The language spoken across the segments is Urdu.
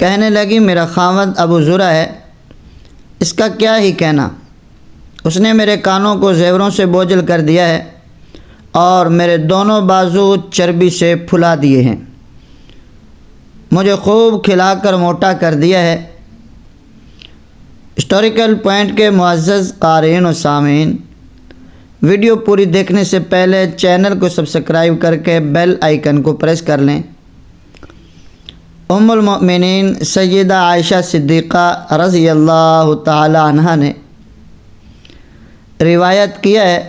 کہنے لگی میرا خاوند ابو زرع ہے، اس کا کیا ہی کہنا، اس نے میرے کانوں کو زیوروں سے بوجھل کر دیا ہے اور میرے دونوں بازو چربی سے پھلا دیے ہیں، مجھے خوب کھلا کر موٹا کر دیا ہے۔ ہسٹوریکل پوائنٹ کے معزز قارئین و سامعین، ویڈیو پوری دیکھنے سے پہلے چینل کو سبسکرائب کر کے بیل آئیکن کو پریس کر لیں۔ ام المؤمنین سیدہ عائشہ صدیقہ رضی اللہ تعالی عنہا نے روایت کیا ہے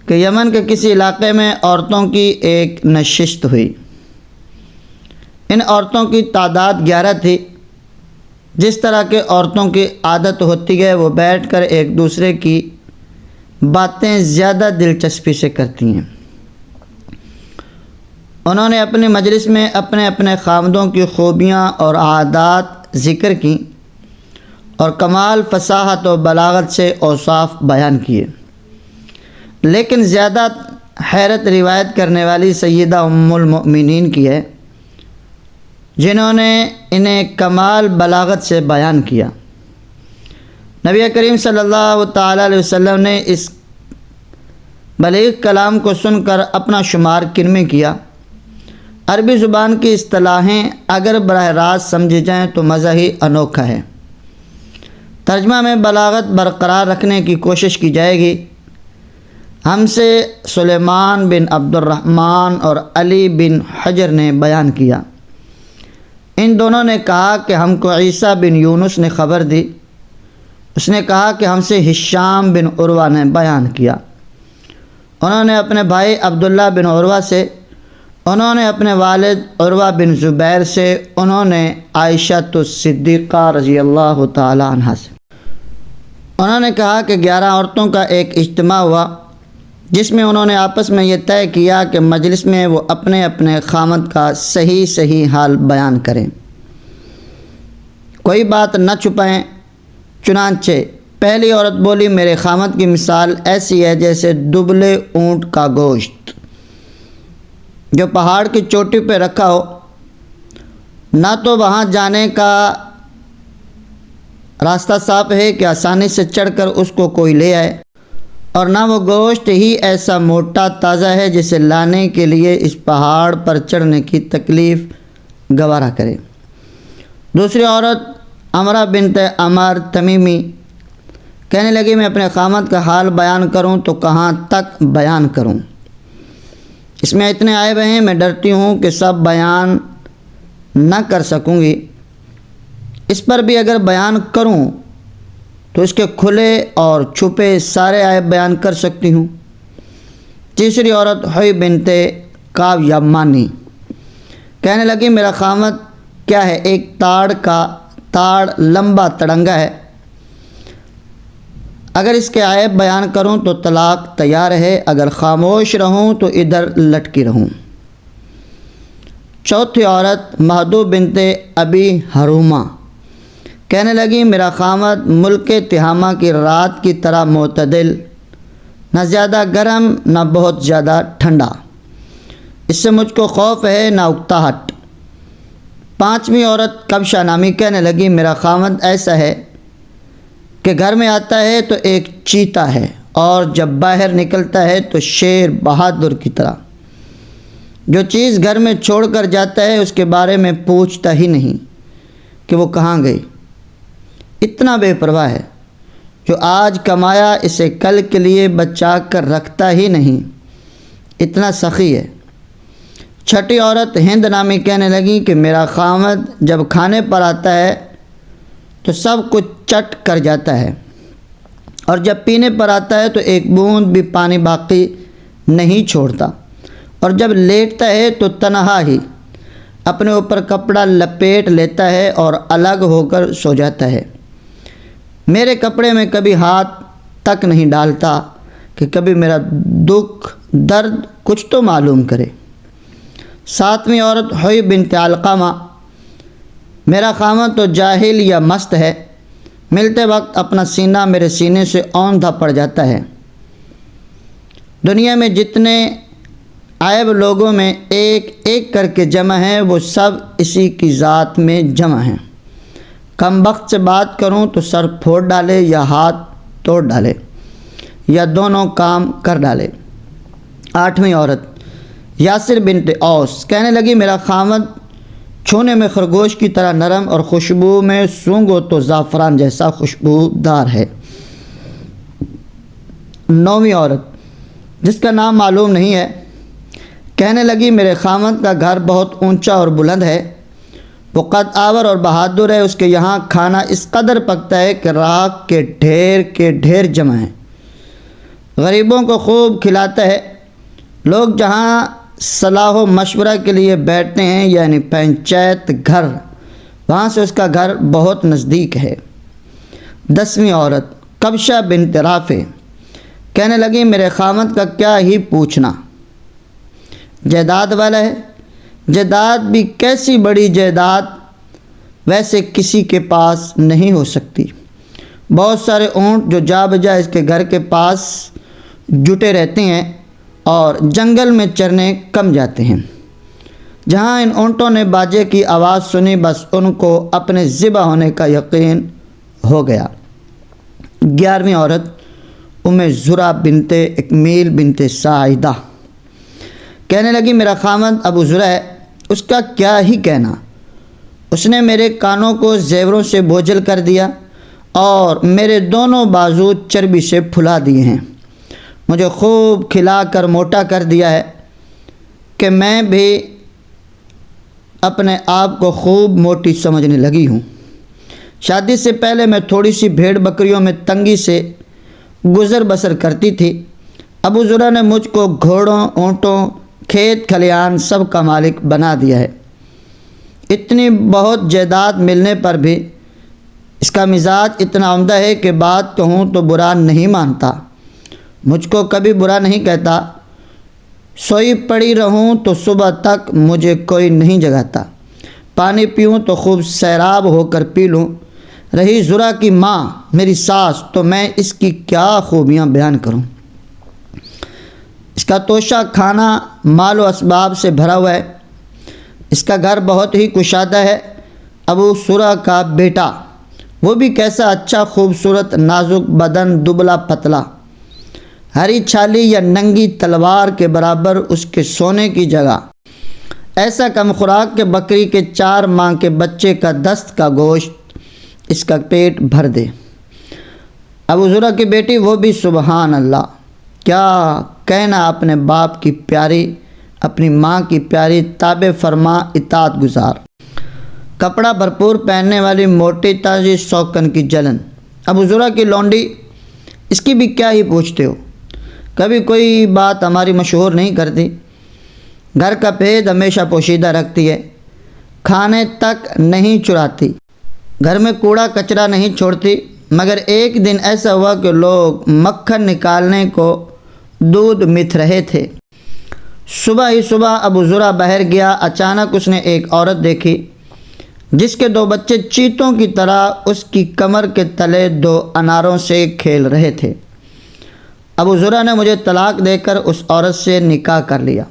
کہ یمن کے کسی علاقے میں عورتوں کی ایک نشست ہوئی۔ ان عورتوں کی تعداد 11 تھی۔ جس طرح کے عورتوں کی عادت ہوتی ہے وہ بیٹھ کر ایک دوسرے کی باتیں زیادہ دلچسپی سے کرتی ہیں۔ انہوں نے اپنی مجلس میں اپنے اپنے خاوندوں کی خوبیاں اور عادات ذکر کیں اور کمال فصاحت و بلاغت سے اوصاف بیان کیے، لیکن زیادہ حیرت روایت کرنے والی سیدہ ام المؤمنین کی ہے، جنہوں نے انہیں کمال بلاغت سے بیان کیا۔ نبی کریم صلی اللہ تعالی علیہ وسلم نے اس بلیغ کلام کو سن کر اپنا شمار کن میں کیا۔ عربی زبان کی اصطلاحیں اگر براہ راست سمجھی جائیں تو مزہ ہی انوکھا ہے۔ ترجمہ میں بلاغت برقرار رکھنے کی کوشش کی جائے گی۔ ہم سے سلیمان بن عبد الرحمن اور علی بن حجر نے بیان کیا، ان دونوں نے کہا کہ ہم کو عیسیٰ بن یونس نے خبر دی۔ اس نے کہا کہ ہم سے ہشام بن عروہ نے بیان کیا، انہوں نے اپنے بھائی عبداللہ بن عروہ سے، انہوں نے اپنے والد عروہ بن زبیر سے، انہوں نے عائشہ صدیقہ رضی اللہ تعالی عنہا سے۔ انہوں نے کہا کہ 11 عورتوں کا ایک اجتماع ہوا جس میں انہوں نے آپس میں یہ طے کیا کہ مجلس میں وہ اپنے اپنے خاوند کا صحیح حال بیان کریں، کوئی بات نہ چھپائیں۔ چنانچہ پہلی عورت بولی، میرے خاوند کی مثال ایسی ہے جیسے دبلے اونٹ کا گوشت جو پہاڑ کی چوٹی پہ رکھا ہو، نہ تو وہاں جانے کا راستہ صاف ہے کہ آسانی سے چڑھ کر اس کو کوئی لے آئے، اور نہ وہ گوشت ہی ایسا موٹا تازہ ہے جسے لانے کے لیے اس پہاڑ پر چڑھنے کی تکلیف گوارا کرے۔ دوسری عورت عمرہ بنت عمار تمیمی کہنے لگی، میں اپنے خاوند کا حال بیان کروں تو کہاں تک بیان کروں، اس میں اتنے عیب ہیں، میں ڈرتی ہوں کہ سب بیان نہ کر سکوں گی، اس پر بھی اگر بیان کروں تو اس کے کھلے اور چھپے سارے عیب بیان کر سکتی ہوں۔ تیسری عورت حوی بنت کعب یمانی کہنے لگی، میرا خاوند کیا ہے، ایک تاڑ لمبا تڑنگا ہے، اگر اس کے عیب بیان کروں تو طلاق تیار ہے، اگر خاموش رہوں تو ادھر لٹکی رہوں۔ چوتھی عورت مہدو بنت ابی حرومہ کہنے لگی، میرا خاوند ملک تہامہ کی رات کی طرح معتدل، نہ زیادہ گرم نہ بہت زیادہ ٹھنڈا، اس سے مجھ کو خوف ہے نہ اکتاہٹ۔ پانچویں عورت کبشہ نامی کہنے لگی، میرا خاوند ایسا ہے کہ گھر میں آتا ہے تو ایک چیتا ہے اور جب باہر نکلتا ہے تو شیر بہادر کی طرح، جو چیز گھر میں چھوڑ کر جاتا ہے اس کے بارے میں پوچھتا ہی نہیں کہ وہ کہاں گئی، اتنا بے پرواہ ہے، جو آج کمایا اسے کل کے لیے بچا کر رکھتا ہی نہیں، اتنا سخی ہے۔ چھٹی عورت ہند نامی کہنے لگی کہ میرا خاوند جب کھانے پر آتا ہے تو سب کچھ چٹ کر جاتا ہے، اور جب پینے پر آتا ہے تو ایک بوند بھی پانی باقی نہیں چھوڑتا، اور جب لیٹتا ہے تو تنہا ہی اپنے اوپر کپڑا لپیٹ لیتا ہے اور الگ ہو کر سو جاتا ہے، میرے کپڑے میں کبھی ہاتھ تک نہیں ڈالتا کہ کبھی میرا دکھ درد کچھ تو معلوم کرے۔ ساتویں عورت حوی بنت علقمہ، میرا خاوند تو جاہل یا مست ہے، ملتے وقت اپنا سینہ میرے سینے سے اوندھا پڑ جاتا ہے، دنیا میں جتنے عیب لوگوں میں ایک ایک کر کے جمع ہیں، وہ سب اسی کی ذات میں جمع ہیں۔ کم بخت سے بات کروں تو سر پھوڑ ڈالے یا ہاتھ توڑ ڈالے یا دونوں کام کر ڈالے۔ 8ویں عورت یاسر بنت اوس کہنے لگی میرا خاوند چھونے میں خرگوش کی طرح نرم اور خوشبو میں سونگھو تو زعفران جیسا خوشبودار ہے۔ 9ویں عورت جس کا نام معلوم نہیں ہے کہنے لگی میرے خاوند کا گھر بہت اونچا اور بلند ہے، وہ قد آور اور بہادر ہے، اس کے یہاں کھانا اس قدر پکتا ہے کہ راکھ کے ڈھیر جمع ہیں، غریبوں کو خوب کھلاتا ہے۔ لوگ جہاں صلاح و مشورہ کے لیے بیٹھتے ہیں یعنی پنچایت گھر، وہاں سے اس کا گھر بہت نزدیک ہے۔ 10ویں عورت کبشہ بنت رافع کہنے لگی میرے خاوند کا کیا ہی پوچھنا، جائیداد والا ہے، جائیداد بھی کیسی بڑی جائیداد ویسے کسی کے پاس نہیں ہو سکتی، بہت سارے اونٹ جو جا بجا اس کے گھر کے پاس جٹے رہتے ہیں اور جنگل میں چرنے کم جاتے ہیں۔ جہاں ان اونٹوں نے باجے کی آواز سنی بس ان کو اپنے ذبح ہونے کا یقین ہو گیا۔ 11ویں عورت ام زرع بنت اکمیل بنت ساعدہ کہنے لگی میرا خاوند ابو زرع ہے، اس کا کیا ہی کہنا، اس نے میرے کانوں کو زیوروں سے بوجھل کر دیا اور میرے دونوں بازو چربی سے پھلا دیے ہیں، مجھے خوب کھلا کر موٹا کر دیا ہے کہ میں بھی اپنے آپ کو خوب موٹی سمجھنے لگی ہوں۔ شادی سے پہلے میں تھوڑی سی بھیڑ بکریوں میں تنگی سے گزر بسر کرتی تھی، ابو زرع نے مجھ کو گھوڑوں، اونٹوں، کھیت کھلیان سب کا مالک بنا دیا ہے۔ اتنی بہت جائیداد ملنے پر بھی اس کا مزاج اتنا عمدہ ہے کہ بات کہوں تو برا نہیں مانتا، مجھ کو کبھی برا نہیں کہتا، سوئی پڑی رہوں تو صبح تک مجھے کوئی نہیں جگاتا، پانی پیوں تو خوب سیراب ہو کر پی لوں۔ رہی زرع کی ماں میری ساس تو میں اس کی کیا خوبیاں بیان کروں، اس کا توشہ کھانا مال و اسباب سے بھرا ہوا ہے، اس کا گھر بہت ہی کشادہ ہے۔ ابو زرع کا بیٹا وہ بھی کیسا اچھا خوبصورت نازک بدن دبلا پتلا، ہری چھالی یا ننگی تلوار کے برابر اس کے سونے کی جگہ، ایسا کم خوراک کہ بکری کے 4 ماہ کے بچے کا دست کا گوشت اس کا پیٹ بھر دے۔ ابو زرع کی بیٹی وہ بھی سبحان اللہ، کیا کہنا اپنے باپ کی پیاری، اپنی ماں کی پیاری، تابع فرما اطاعت گزار، کپڑا بھرپور پہننے والی، موٹی تازی سوکن کی جلن۔ ابو زرع کی لونڈی اس کی بھی کیا ہی پوچھتے ہو، کبھی کوئی بات ہماری مشہور نہیں کرتی، گھر کا بھید ہمیشہ پوشیدہ رکھتی ہے، کھانے تک نہیں چراتی، گھر میں کوڑا کچرا نہیں چھوڑتی۔ مگر ایک دن ایسا ہوا کہ لوگ مکھن نکالنے کو دودھ متھ رہے تھے، صبح ہی صبح ابو زرع باہر گیا، اچانک اس نے ایک عورت دیکھی جس کے 2 بچے چیتوں کی طرح اس کی کمر کے تلے 2 اناروں سے کھیل رہے تھے۔ ابو زرع نے مجھے طلاق دے کر اس عورت سے نکاح کر لیا۔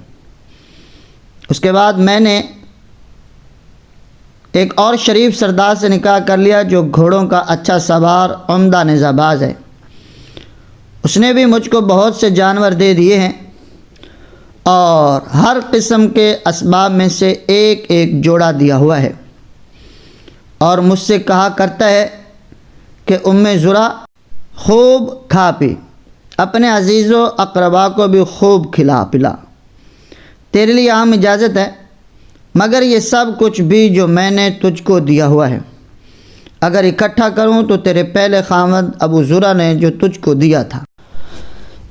اس کے بعد میں نے ایک اور شریف سردار سے نکاح کر لیا جو گھوڑوں کا اچھا سوار عمدہ نیزہ باز ہے، اس نے بھی مجھ کو بہت سے جانور دے دیے ہیں اور ہر قسم کے اسباب میں سے ایک ایک جوڑا دیا ہوا ہے، اور مجھ سے کہا کرتا ہے کہ ام زرع خوب کھا پی، اپنے عزیز و اقربا کو بھی خوب کھلا پلا، تیرے لیے عام اجازت ہے، مگر یہ سب کچھ بھی جو میں نے تجھ کو دیا ہوا ہے اگر اکٹھا کروں تو تیرے پہلے خاوند ابو زرع نے جو تجھ کو دیا تھا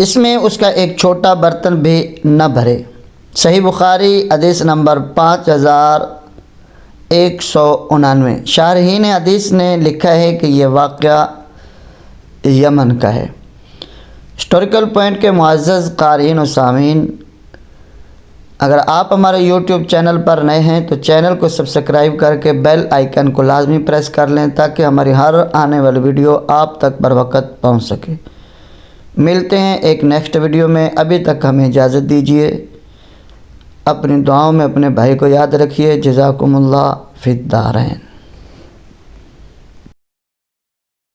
اس میں اس کا ایک چھوٹا برتن بھی نہ بھرے۔ صحیح بخاری حدیث نمبر 5199۔ شارحین حدیث نے لکھا ہے کہ یہ واقعہ یمن کا ہے۔ ہسٹوریکل پوائنٹ کے معزز قارئین و سامعین، اگر آپ ہمارے یوٹیوب چینل پر نئے ہیں تو چینل کو سبسکرائب کر کے بیل آئیکن کو لازمی پریس کر لیں تاکہ ہماری ہر آنے والی ویڈیو آپ تک بر وقت پہنچ سکے۔ ملتے ہیں ایک نیکسٹ ویڈیو میں، ابھی تک ہمیں اجازت دیجیے۔ اپنی دعاؤں میں اپنے بھائی کو یاد رکھیے۔ جزاکم اللہ فی الدارین۔